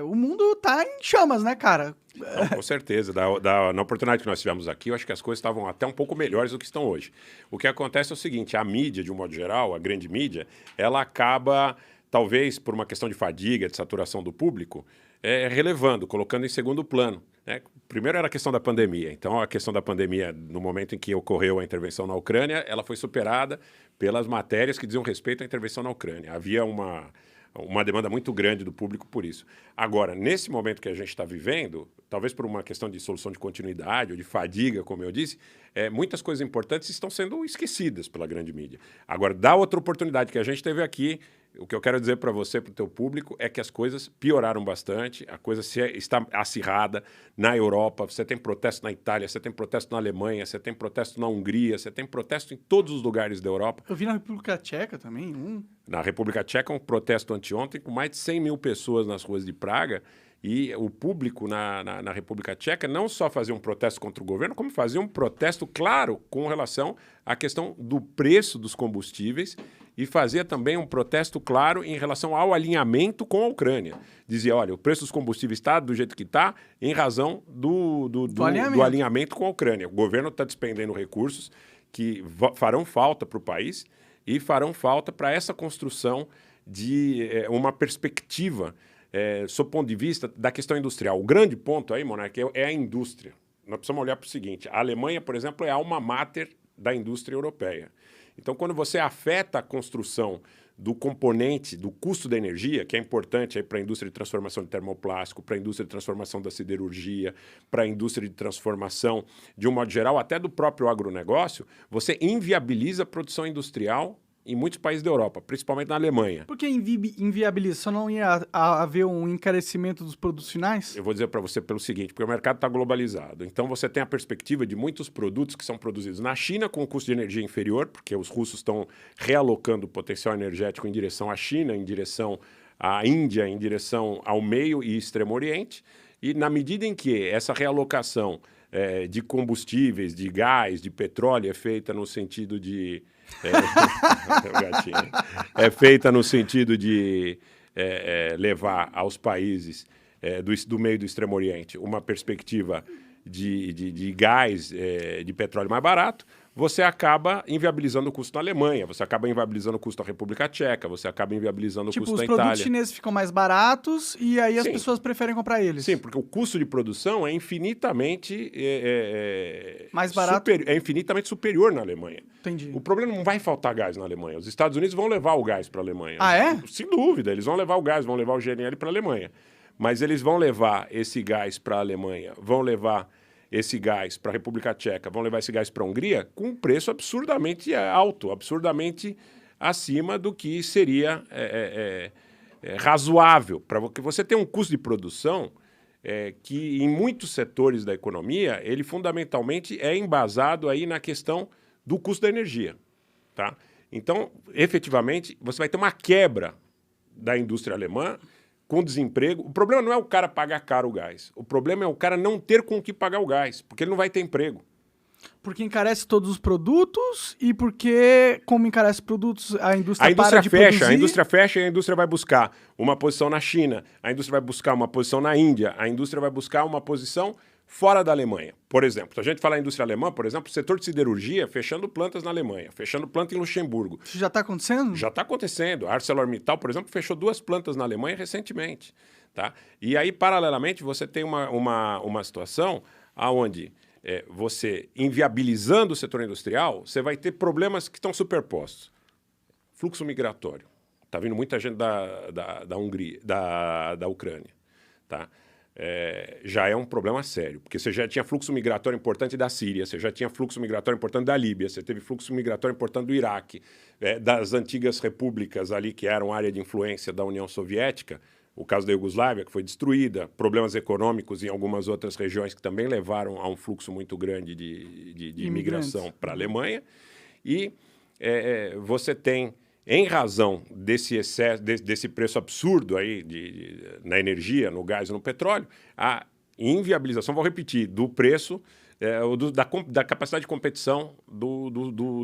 O mundo tá em chamas, né, cara? Não, com certeza. Na oportunidade que nós tivemos aqui, eu acho que as coisas estavam até um pouco melhores do que estão hoje. O que acontece é o seguinte, a mídia, de um modo geral, a grande mídia, ela acaba, talvez por uma questão de fadiga, de saturação do público, relevando, colocando em segundo plano. Né? Primeiro era a questão da pandemia. Então, a questão da pandemia, no momento em que ocorreu a intervenção na Ucrânia, ela foi superada pelas matérias que diziam respeito à intervenção na Ucrânia. Havia uma demanda muito grande do público por isso. Agora, nesse momento que a gente está vivendo, talvez por uma questão de solução de continuidade ou de fadiga, como eu disse, muitas coisas importantes estão sendo esquecidas pela grande mídia. Agora, da outra oportunidade que a gente teve aqui, o que eu quero dizer para você, para o teu público, é que as coisas pioraram bastante, a coisa está acirrada na Europa, você tem protesto na Itália, você tem protesto na Alemanha, você tem protesto na Hungria, você tem protesto em todos os lugares da Europa. Eu vi na República Tcheca também, Na República Tcheca, um protesto anteontem com mais de 100 mil pessoas nas ruas de Praga, e o público na República Tcheca não só fazia um protesto contra o governo, como fazia um protesto, claro, com relação à questão do preço dos combustíveis e fazia também um protesto claro em relação ao alinhamento com a Ucrânia. Dizia, olha, o preço dos combustíveis está do jeito que está em razão do alinhamento com a Ucrânia. O governo está despendendo recursos que farão falta para o país e farão falta para essa construção de uma perspectiva sob o ponto de vista da questão industrial. O grande ponto aí, Monark, é a indústria. Nós precisamos olhar para o seguinte, a Alemanha, por exemplo, é a alma mater da indústria europeia. Então, quando você afeta a construção do componente, do custo da energia, que é importante para a indústria de transformação de termoplástico, para a indústria de transformação da siderurgia, para a indústria de transformação, de um modo geral, até do próprio agronegócio, você inviabiliza a produção industrial em muitos países da Europa, principalmente na Alemanha. Por que inviabiliza? Só não ia haver um encarecimento dos produtos finais? Eu vou dizer para você pelo seguinte, porque o mercado está globalizado. Então, você tem a perspectiva de muitos produtos que são produzidos na China com um custo de energia inferior, porque os russos estão realocando o potencial energético em direção à China, em direção à Índia, em direção ao meio e extremo oriente. E na medida em que essa realocação de combustíveis, de gás, de petróleo é feita no sentido de... é feita no sentido de levar aos países do meio do Extremo Oriente uma perspectiva de gás, de petróleo mais barato, você acaba inviabilizando o custo da Alemanha, você acaba inviabilizando o custo da República Tcheca, você acaba inviabilizando o custo da Itália. Tipo, os produtos chineses ficam mais baratos e aí as pessoas preferem comprar eles. Sim, porque o custo de produção é infinitamente mais barato. É infinitamente superior na Alemanha. Entendi. O problema não vai faltar gás na Alemanha. Os Estados Unidos vão levar o gás para a Alemanha. Ah, é? Sem dúvida, eles vão levar o gás, vão levar o GNL para a Alemanha. Mas eles vão levar esse gás para a Alemanha, vão levar esse gás para a República Tcheca, vão levar esse gás para a Hungria com um preço absurdamente alto, absurdamente acima do que seria razoável. Porque você tem um custo de produção que, em muitos setores da economia, ele fundamentalmente é embasado aí na questão do custo da energia. Tá? Então, efetivamente, você vai ter uma quebra da indústria alemã com desemprego. O problema não é o cara pagar caro o gás. O problema é o cara não ter com o que pagar o gás, porque ele não vai ter emprego. Porque encarece todos os produtos e porque, como encarece produtos, a indústria para de fecha, produzir. A indústria fecha e a indústria vai buscar uma posição na China, a indústria vai buscar uma posição na Índia, a indústria vai buscar uma posição fora da Alemanha. Por exemplo, se a gente falar em indústria alemã, por exemplo, o setor de siderurgia fechando plantas na Alemanha, fechando planta em Luxemburgo. Isso já está acontecendo? Já está acontecendo. A ArcelorMittal, por exemplo, fechou 2 plantas na Alemanha recentemente. Tá? E aí, paralelamente, você tem uma situação onde você, inviabilizando o setor industrial, você vai ter problemas que estão superpostos. Fluxo migratório. Está vindo muita gente da Hungria, da Ucrânia. Tá? Já é um problema sério, porque você já tinha fluxo migratório importante da Síria, você já tinha fluxo migratório importante da Líbia, você teve fluxo migratório importante do Iraque, das antigas repúblicas ali que eram área de influência da União Soviética, o caso da Iugoslávia, que foi destruída, problemas econômicos em algumas outras regiões que também levaram a um fluxo muito grande de imigração para a Alemanha, e você tem, em razão desse excesso, desse preço absurdo aí na energia, no gás e no petróleo, a inviabilização, vou repetir, do preço, da capacidade de competição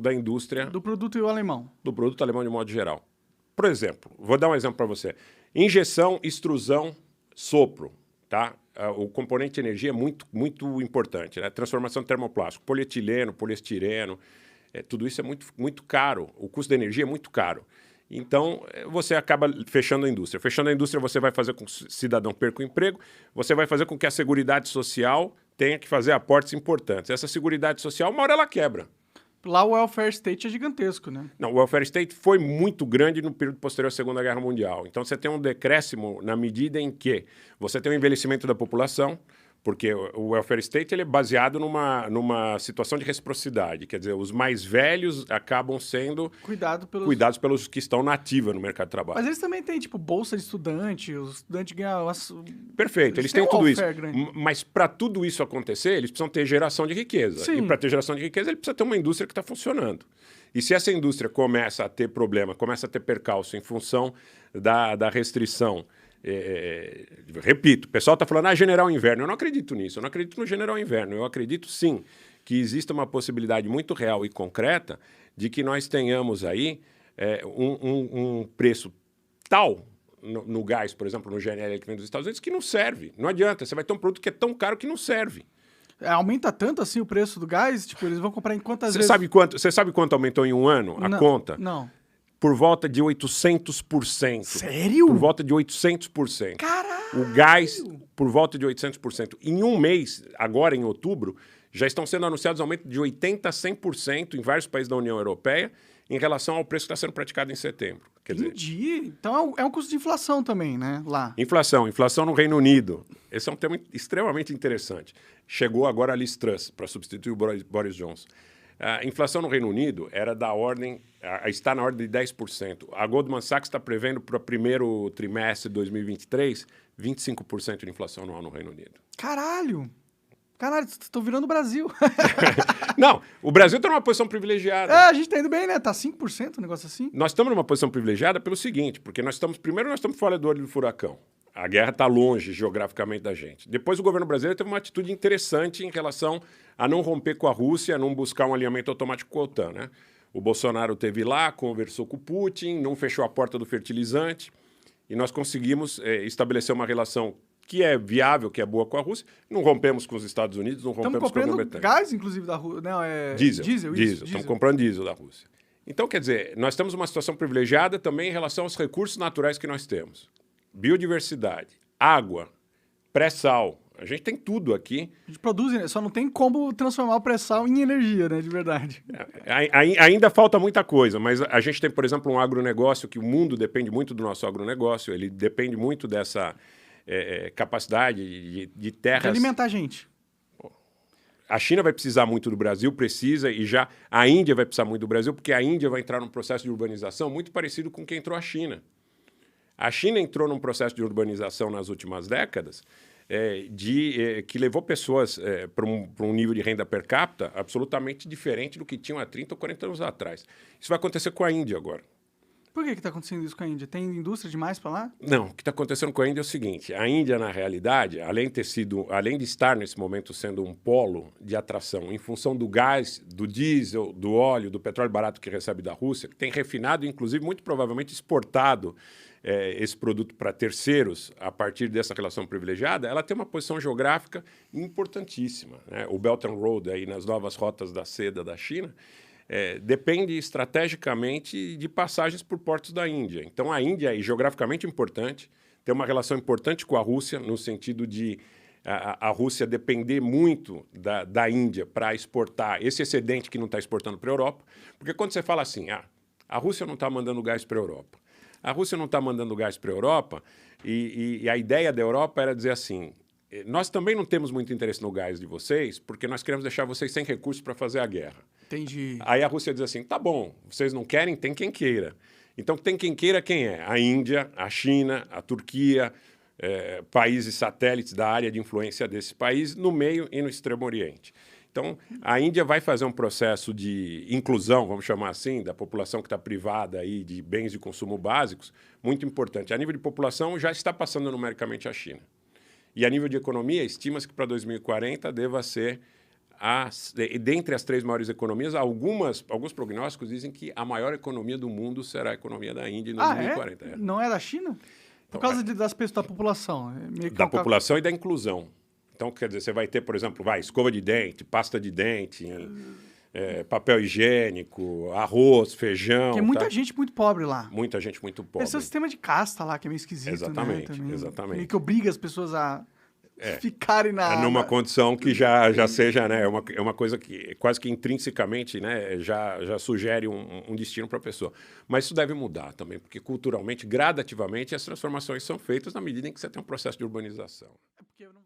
da indústria. Do produto alemão. Do produto alemão de modo geral. Por exemplo, vou dar um exemplo para você. Injeção, extrusão Sopro, tá? O componente de energia é muito, muito importante, né? Transformação de termoplástico, polietileno, poliestireno, tudo isso é muito, muito caro. O custo da energia é muito caro. Então, você acaba fechando a indústria. Fechando a indústria, você vai fazer com que o cidadão perca o emprego, você vai fazer com que a Seguridade Social tenha que fazer aportes importantes. Essa Seguridade Social, uma hora ela quebra. Lá o welfare state é gigantesco, né? Não, o welfare state foi muito grande no período posterior à Segunda Guerra Mundial. Então, você tem um decréscimo na medida em que você tem um envelhecimento da população, porque o welfare state ele é baseado numa situação de reciprocidade. Quer dizer, os mais velhos acabam sendo cuidados pelos que estão na ativa no mercado de trabalho. Mas eles também têm, tipo, bolsa de estudante, os estudantes ganham... Perfeito, eles têm tudo isso. Mas para tudo isso acontecer, eles precisam ter geração de riqueza. Sim. E para ter geração de riqueza, ele precisa ter uma indústria que está funcionando. E se essa indústria começa a ter problema, começa a ter percalço em função da restrição... repito, o pessoal está falando, General Inverno. Eu não acredito nisso, eu não acredito no General Inverno. Eu acredito, sim, que exista uma possibilidade muito real e concreta de que nós tenhamos aí um preço tal no gás, por exemplo, no GNL que vem dos Estados Unidos, que não serve. Não adianta, você vai ter um produto que é tão caro que não serve. Aumenta tanto assim o preço do gás? Tipo, eles vão comprar em quantas vezes? Você sabe quanto aumentou em um ano a conta? Não. Por volta de 800%. Sério? Por volta de 800%. Caralho! O gás, por volta de 800%. Em um mês, agora em outubro, já estão sendo anunciados aumento de 80% a 100% em vários países da União Europeia em relação ao preço que está sendo praticado em setembro. Quer dizer, então é um custo de inflação também, né? Lá. Inflação no Reino Unido. Esse é um tema extremamente interessante. Chegou agora a Liz Truss para substituir o Boris Johnson. A inflação no Reino Unido era está na ordem de 10%. A Goldman Sachs está prevendo para o primeiro trimestre de 2023, 25% de inflação anual no Reino Unido. Caralho! Estou virando o Brasil. Não, o Brasil está numa posição privilegiada. A gente está indo bem, né? Tá 5%, um negócio assim. Nós estamos numa posição privilegiada pelo seguinte, porque nós estamos fora do olho do furacão. A guerra está longe geograficamente da gente. Depois o governo brasileiro teve uma atitude interessante em relação a não romper com a Rússia, a não buscar um alinhamento automático com a OTAN, né? O Bolsonaro esteve lá, conversou com o Putin, não fechou a porta do fertilizante e nós conseguimos estabelecer uma relação que é viável, que é boa com a Rússia. Não rompemos com os Estados Unidos, não rompemos com a Grã-Bretanha. Estamos comprando gás, inclusive, da Rússia. Não, Diesel. Estamos comprando diesel da Rússia. Então, quer dizer, nós temos uma situação privilegiada também em relação aos recursos naturais que nós temos. Biodiversidade, água, pré-sal. A gente tem tudo aqui. A gente produz, né? Só não tem como transformar o pré-sal em energia, né? De verdade. Ainda falta muita coisa, mas a gente tem, por exemplo, um agronegócio que o mundo depende muito do nosso agronegócio. Ele depende muito dessa capacidade de terras... De alimentar a gente. A China vai precisar muito do Brasil, precisa, e já a Índia vai precisar muito do Brasil, porque a Índia vai entrar num processo de urbanização muito parecido com o que entrou a China. A China entrou num processo de urbanização nas últimas décadas que levou pessoas para um nível de renda per capita absolutamente diferente do que tinham há 30 ou 40 anos atrás. Isso vai acontecer com a Índia agora. Por que está acontecendo isso com a Índia? Tem indústria demais para lá? Não, o que está acontecendo com a Índia é o seguinte, a Índia, na realidade, além de estar nesse momento sendo um polo de atração em função do gás, do diesel, do óleo, do petróleo barato que recebe da Rússia, que tem refinado, inclusive, muito provavelmente exportado esse produto para terceiros a partir dessa relação privilegiada, ela tem uma posição geográfica importantíssima, né? O Belt and Road, aí, nas novas rotas da seda da China, depende estrategicamente de passagens por portos da Índia. Então, a Índia é geograficamente importante, tem uma relação importante com a Rússia, no sentido de a Rússia depender muito da Índia para exportar esse excedente que não está exportando para a Europa. Porque quando você fala assim, a Rússia não está mandando gás para a Europa. A Rússia não está mandando gás para a Europa e a ideia da Europa era dizer assim, nós também não temos muito interesse no gás de vocês porque nós queremos deixar vocês sem recursos para fazer a guerra. Entendi. Aí a Rússia diz assim, tá bom, vocês não querem, tem quem queira. Então, tem quem queira quem é? A Índia, a China, a Turquia, países satélites da área de influência desse país, no meio e no Extremo Oriente. Então, a Índia vai fazer um processo de inclusão, vamos chamar assim, da população que está privada aí de bens de consumo básicos, muito importante. A nível de população, já está passando numericamente a China. E a nível de economia, estima-se que para 2040 deva ser, dentre as 3 maiores economias, alguns prognósticos dizem que a maior economia do mundo será a economia da Índia em 2040. Não é da China? Por causa das pessoas, da população. Meio que Da população e da inclusão. Então, quer dizer, você vai ter, por exemplo, escova de dente, pasta de dente, papel higiênico, arroz, feijão. Tem muita gente muito pobre lá. Muita gente muito pobre. Esse é o sistema de casta lá, que é meio esquisito, Exatamente, né? exatamente. Meio que obriga as pessoas a ficarem numa condição que já seja, né, é uma coisa que quase que intrinsecamente, né, já sugere um destino para a pessoa. Mas isso deve mudar também, porque culturalmente, gradativamente, as transformações são feitas na medida em que você tem um processo de urbanização. É porque eu não